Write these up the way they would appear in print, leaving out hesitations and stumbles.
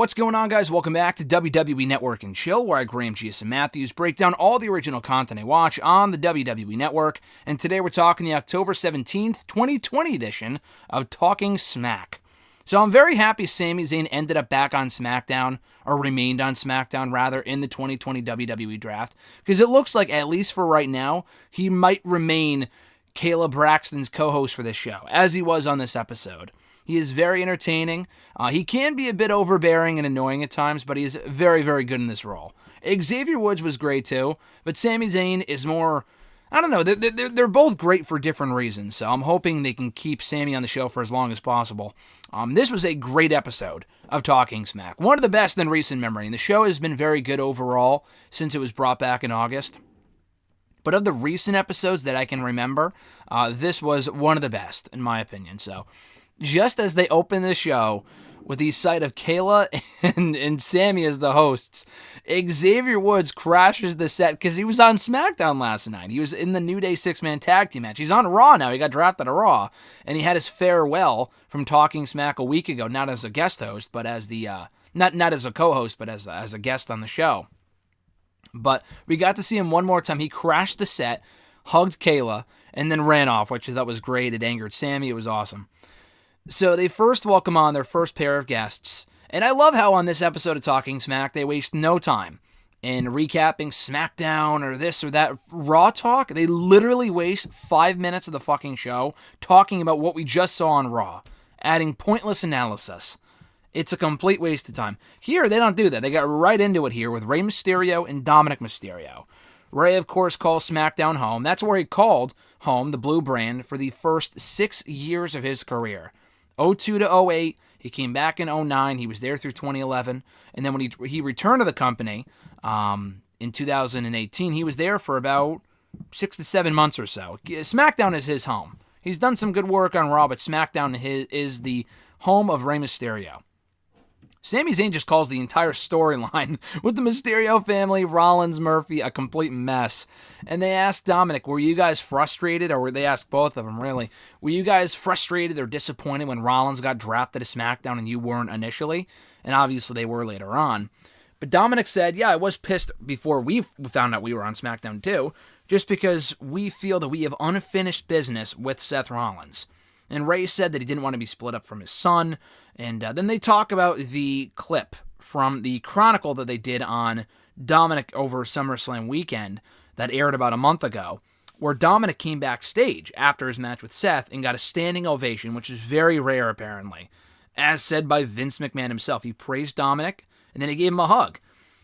What's going on, guys? Welcome back to WWE Network and Chill, where I, Graham, Gius, and Matthews break down all the original content I watch on the WWE Network. And today we're talking the October 17th, 2020 edition of Talking Smack. So I'm very happy Sami Zayn ended up back on SmackDown, or remained on SmackDown, rather, in the 2020 WWE Draft, because it looks like, at least for right now, he might remain Kayla Braxton's co-host for this show, as he was on this episode. He is very entertaining. He can be a bit overbearing and annoying at times, but he is very, very good in this role. Xavier Woods was great too, but Sami Zayn is more, I don't know, they're both great for different reasons, so I'm hoping they can keep Sami on the show for as long as possible. This was a great episode of Talking Smack, one of the best in recent memory, and the show has been very good overall since it was brought back in August. But of the recent episodes that I can remember, this was one of the best, in my opinion, so just as they open the show with the sight of Kayla and Sami as the hosts, Xavier Woods crashes the set because he was on SmackDown last night. He was in the New Day 6-man tag team match. He's on Raw now. He got drafted to Raw, and he had his farewell from Talking Smack a week ago, not as a guest host, but as the not as a co-host, but as a guest on the show. But we got to see him one more time. He crashed the set, hugged Kayla, and then ran off, which I thought was great. It angered Sami. It was awesome. So they first welcome on their first pair of guests, and I love how on this episode of Talking Smack, they waste no time in recapping SmackDown or this or that Raw talk. They literally waste 5 minutes of the fucking show talking about what we just saw on Raw, adding pointless analysis. It's a complete waste of time. Here, they don't do that. They got right into it here with Rey Mysterio and Dominic Mysterio. Rey, of course, calls SmackDown home. That's where he called home the Blue Brand for the first 6 years of his career. 02 to 08, he came back in 09, he was there through 2011, and then when he returned to the company in 2018, he was there for about 6 to 7 months or so. SmackDown is his home. He's done some good work on Raw, but SmackDown is the home of Rey Mysterio. Sami Zayn just calls the entire storyline with the Mysterio family, Rollins, Murphy, a complete mess. And they asked Dominic, were you guys frustrated, or they asked both of them, really, were you guys frustrated or disappointed when Rollins got drafted to SmackDown and you weren't initially? And obviously they were later on. But Dominic said, yeah, I was pissed before we found out we were on SmackDown too, just because we feel that we have unfinished business with Seth Rollins. And Rey said that he didn't want to be split up from his son. And then they talk about the clip from the Chronicle that they did on Dominic over SummerSlam weekend that aired about a month ago, where Dominic came backstage after his match with Seth and got a standing ovation, which is very rare apparently. As said by Vince McMahon himself, he praised Dominic and then he gave him a hug.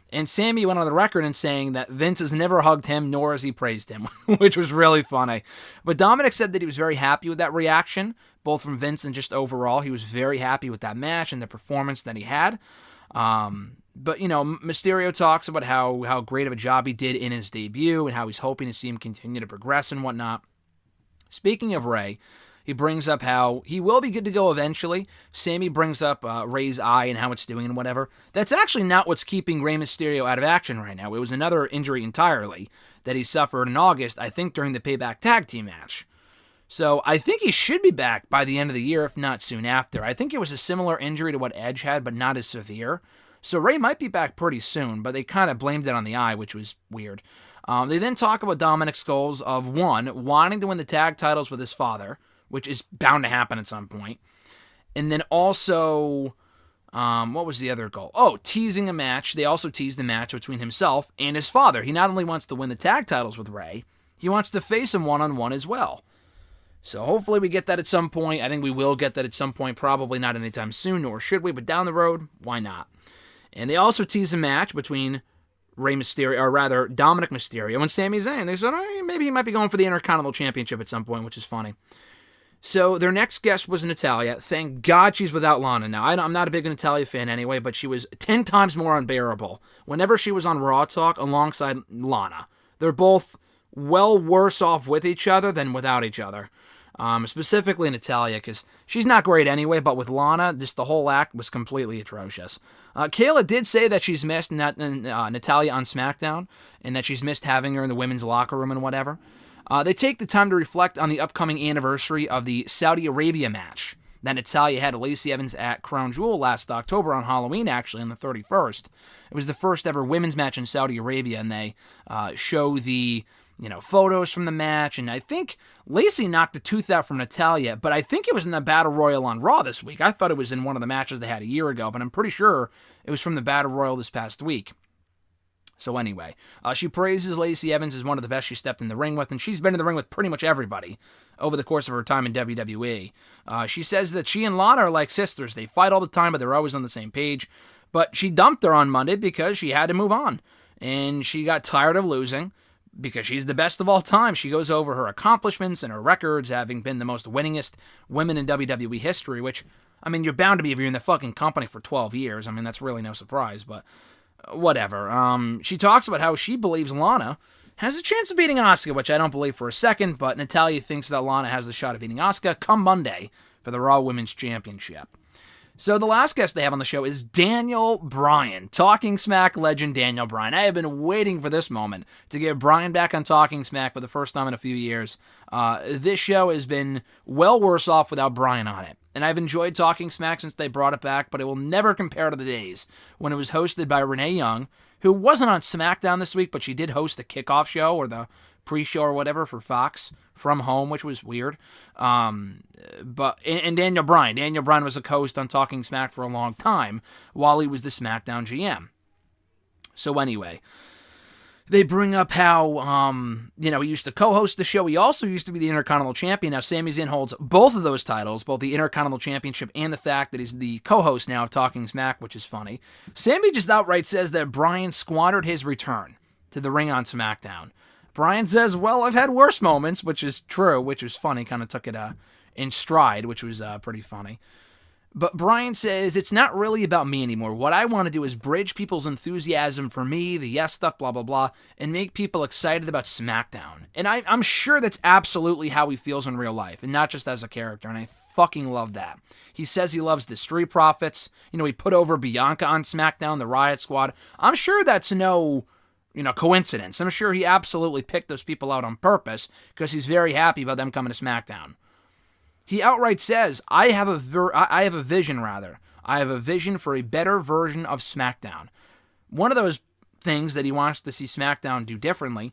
And Sami went on the record in saying that Vince has never hugged him, nor has he praised him, which was really funny. But Dominic said that he was very happy with that reaction, both from Vince and just overall. He was very happy with that match and the performance that he had. But, you know, Mysterio talks about how great of a job he did in his debut and how he's hoping to see him continue to progress and whatnot. Speaking of Rey, he brings up how he will be good to go eventually. Sami brings up Rey's eye and how it's doing and whatever. That's actually not what's keeping Rey Mysterio out of action right now. It was another injury entirely that he suffered in August, I think during the Payback Tag Team match. So I think he should be back by the end of the year, if not soon after. I think it was a similar injury to what Edge had, but not as severe. So Rey might be back pretty soon, but they kind of blamed it on the eye, which was weird. They then talk about Dominic's goals of, one, wanting to win the tag titles with his father, which is bound to happen at some point. And then also, what was the other goal? Oh, teasing a match. They also teased a match between himself and his father. He not only wants to win the tag titles with Rey, he wants to face him one-on-one as well. So hopefully we get that at some point. I think we will get that at some point. Probably not anytime soon, nor should we, but down the road, why not? And they also teased a match between Rey Mysterio, or rather, Dominic Mysterio and Sami Zayn. They said, maybe he might be going for the Intercontinental Championship at some point, which is funny. So their next guest was Natalia. Thank God she's without Lana now. I'm not a big Natalia fan anyway, but she was 10 times more unbearable whenever she was on Raw Talk alongside Lana. They're both well worse off with each other than without each other. Specifically Natalia, because she's not great anyway, but with Lana, just the whole act was completely atrocious. Kayla did say that she's missed Natalia on SmackDown, and that she's missed having her in the women's locker room and whatever. They take the time to reflect on the upcoming anniversary of the Saudi Arabia match that Natalia had Lacey Evans at Crown Jewel last October on Halloween, actually, on the 31st. It was the first ever women's match in Saudi Arabia, and they show the photos from the match, and I think Lacey knocked a tooth out from Natalia, but I think it was in the Battle Royal on Raw this week. I thought it was in one of the matches they had a year ago, but I'm pretty sure it was from the Battle Royal this past week. So anyway, she praises Lacey Evans as one of the best she stepped in the ring with, and she's been in the ring with pretty much everybody over the course of her time in WWE. She says that she and Lana are like sisters. They fight all the time, but they're always on the same page. But she dumped her on Monday because she had to move on, and she got tired of losing because she's the best of all time. She goes over her accomplishments and her records, having been the most winningest women in WWE history, which, I mean, you're bound to be if you're in the fucking company for 12 years. I mean, that's really no surprise, but whatever. She talks about how she believes Lana has a chance of beating Asuka, which I don't believe for a second, but Natalia thinks that Lana has the shot of beating Asuka come Monday for the Raw Women's Championship. So the last guest they have on the show is Daniel Bryan, Talking Smack legend Daniel Bryan. I have been waiting for this moment to get Bryan back on Talking Smack for the first time in a few years. This show has been well worse off without Bryan on it. And I've enjoyed Talking Smack since they brought it back, but it will never compare to the days when it was hosted by Renee Young, who wasn't on SmackDown this week, but she did host the kickoff show or the pre-show or whatever for Fox from home, which was weird. But Daniel Bryan was a co-host on Talking Smack for a long time while he was the SmackDown GM. So anyway, they bring up how, he used to co-host the show. He also used to be the Intercontinental Champion. Now, Sami Zayn holds both of those titles, both the Intercontinental Championship and the fact that he's the co-host now of Talking Smack, which is funny. Sami just outright says that Bryan squandered his return to the ring on SmackDown. Bryan says, well, I've had worse moments, which is true, which was funny, kind of took it in stride, which was pretty funny. But Bryan says, it's not really about me anymore. What I want to do is bridge people's enthusiasm for me, the yes stuff, blah, blah, blah, and make people excited about SmackDown. And I'm sure that's absolutely how he feels in real life, and not just as a character, and I fucking love that. He says he loves the Street Profits. He put over Bianca on SmackDown, the Riot Squad. I'm sure that's no coincidence. I'm sure he absolutely picked those people out on purpose because he's very happy about them coming to SmackDown. He outright says, I have a vision for a better version of SmackDown. One of those things that he wants to see SmackDown do differently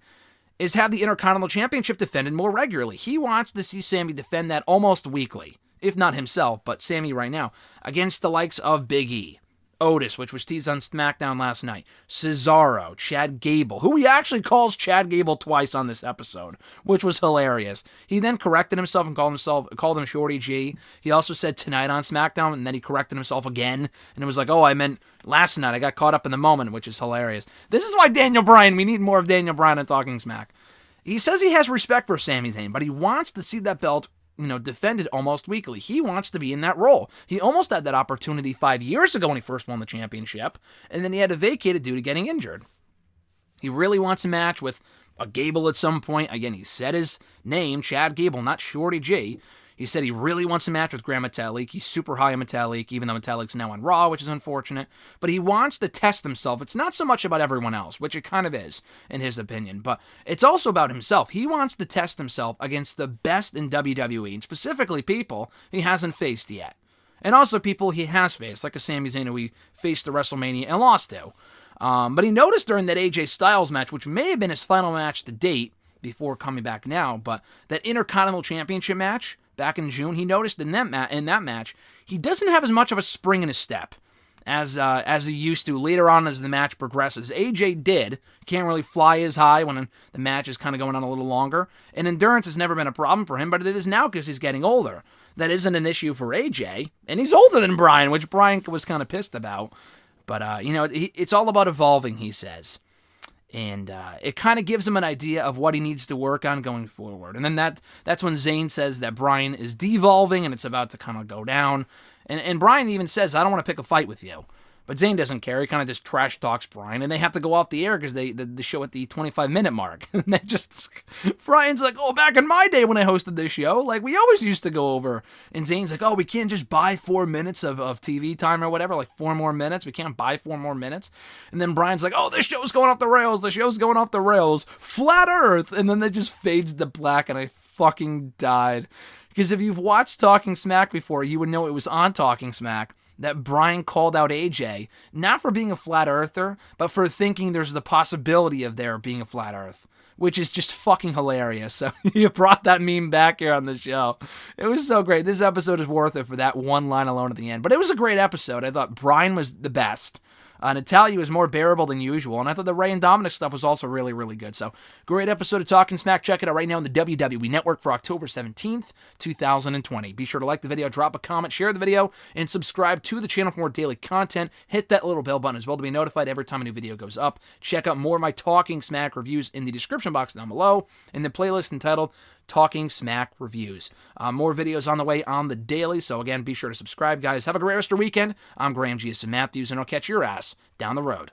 is have the Intercontinental Championship defended more regularly. He wants to see Sami defend that almost weekly, if not himself, but Sami right now, against the likes of Big E, Otis, which was teased on SmackDown last night, Cesaro, Chad Gable, who he actually calls Chad Gable twice on this episode, which was hilarious. He then corrected himself and called him Shorty G. He also said tonight on SmackDown, and then he corrected himself again, and it was like, oh, I meant last night. I got caught up in the moment, which is hilarious. This is why Daniel Bryan, we need more of Daniel Bryan on Talking Smack. He says he has respect for Sami Zayn, but he wants to see that belt defended almost weekly. He wants to be in that role. He almost had that opportunity 5 years ago when he first won the championship, and then he had to vacate it due to getting injured. He really wants a match with a Gable at some point. Again, he said his name, Chad Gable, not Shorty G. He said he really wants a match with Gran Metalik. He's super high on Metalik, even though Metalik's now on Raw, which is unfortunate. But he wants to test himself. It's not so much about everyone else, which it kind of is, in his opinion. But it's also about himself. He wants to test himself against the best in WWE, and specifically people he hasn't faced yet. And also people he has faced, like a Sami Zayn who he faced at WrestleMania and lost to. But he noticed during that AJ Styles match, which may have been his final match to date, before coming back now, but that Intercontinental Championship match back in June, he noticed in that match, he doesn't have as much of a spring in his step as he used to later on as the match progresses. AJ did. Can't really fly as high when the match is kind of going on a little longer, and endurance has never been a problem for him, but it is now because he's getting older. That isn't an issue for AJ, and he's older than Bryan, which Bryan was kind of pissed about. But, it's all about evolving, he says. And it kind of gives him an idea of what he needs to work on going forward. And then that's when Zayn says that Bryan is devolving and it's about to kind of go down. And Bryan even says, I don't want to pick a fight with you. But Zayn doesn't care. He kind of just trash talks Bryan, and they have to go off the air because the show at the 25-minute mark. And they just, Bryan's like, oh, back in my day when I hosted this show, like we always used to go over. And Zayn's like, oh, we can't just buy 4 minutes of TV time or whatever, like 4 more minutes. We can't buy 4 more minutes. And then Bryan's like, oh, this show's going off the rails. The show's going off the rails. Flat Earth. And then it just fades to black, and I fucking died. Because if you've watched Talking Smack before, you would know it was on Talking Smack that Bryan called out AJ, not for being a flat earther, but for thinking there's the possibility of there being a flat earth, which is just fucking hilarious. So you brought that meme back here on the show. It was so great. This episode is worth it for that one line alone at the end. But it was a great episode. I thought Bryan was the best. Natalia was more bearable than usual, and I thought the Ray and Dominic stuff was also really, really good. So, great episode of Talking Smack. Check it out right now on the WWE Network for October 17th, 2020. Be sure to like the video, drop a comment, share the video, and subscribe to the channel for more daily content. Hit that little bell button as well to be notified every time a new video goes up. Check out more of my Talking Smack reviews in the description box down below, in the playlist entitled Talking Smack Reviews. More videos on the way on the daily, so again, be sure to subscribe, guys. Have a great rest of your weekend. I'm Graham G.S. Matthews, and I'll catch your ass down the road.